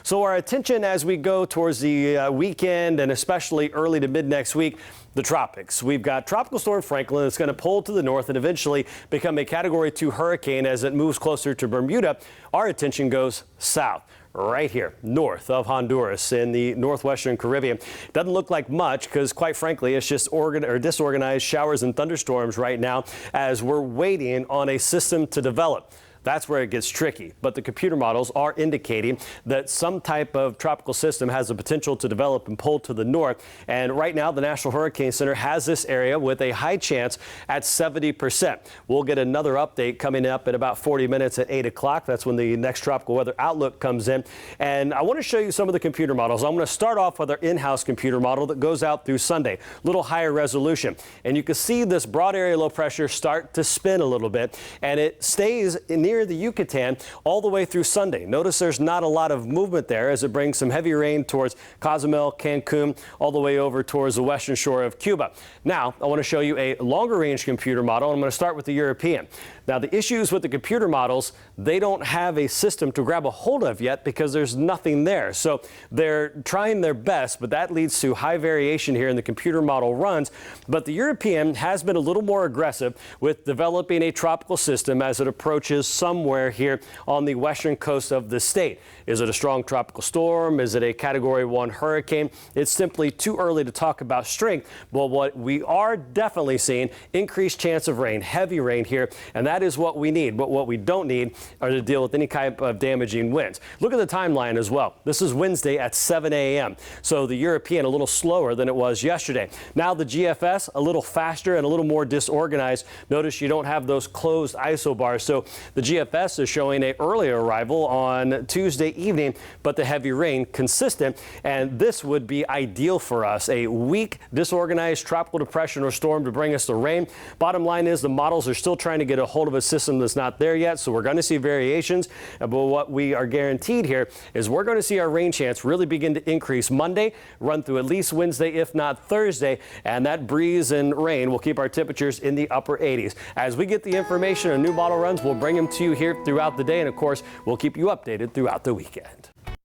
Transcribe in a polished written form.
So our attention as we go towards the weekend and especially early to mid next week, the tropics. We've got Tropical Storm Franklin that's going to pull to the north and eventually become a Category 2 hurricane as it moves closer to Bermuda. Our attention goes south, right here, north of Honduras in the northwestern Caribbean. Doesn't look like much because, quite frankly, it's just disorganized showers and thunderstorms right now as we're waiting on a system to develop. That's where it gets tricky. But the computer models are indicating that some type of tropical system has the potential to develop and pull to the north. And right now, the National Hurricane Center has this area with a high chance at 70%. We'll get another update coming up in about 40 minutes at 8 o'clock. That's when the next tropical weather outlook comes in. And I want to show you some of the computer models. I'm going to start off with our in-house computer model that goes out through Sunday, a little higher resolution. And you can see this broad area low pressure start to spin a little bit, and it stays near the Yucatan all the way through Sunday. Notice there's not a lot of movement there as it brings some heavy rain towards Cozumel, Cancun, all the way over towards the western shore of Cuba. Now, I want to show you a longer range computer model. I'm going to start with the European. Now, the issues with the computer models, they don't have a system to grab a hold of yet because there's nothing there. So they're trying their best, but that leads to high variation here in the computer model runs. But the European has been a little more aggressive with developing a tropical system as it approaches somewhere here on the western coast of the state. Is it a strong tropical storm? Is it a Category 1 hurricane? It's simply too early to talk about strength. But what we are definitely seeing, increased chance of rain, heavy rain here, and that is what we need. But what we don't need are to deal with any type of damaging winds. Look at the timeline as well. This is Wednesday at 7 a.m. So the European a little slower than it was yesterday. Now the GFS a little faster and a little more disorganized. Notice you don't have those closed isobars. So the GFS is showing an earlier arrival on Tuesday evening, but the heavy rain consistent. And this would be ideal for us, a weak, disorganized tropical depression or storm to bring us the rain. Bottom line is the models are still trying to get a hold of a system that's not there yet, so we're going to see variations. But what we are guaranteed here is we're going to see our rain chance really begin to increase Monday, run through at least Wednesday, if not Thursday, and that breeze and rain will keep our temperatures in the upper 80s. As we get the information on new model runs, we'll bring them to you here throughout the day, and of course, we'll keep you updated throughout the weekend.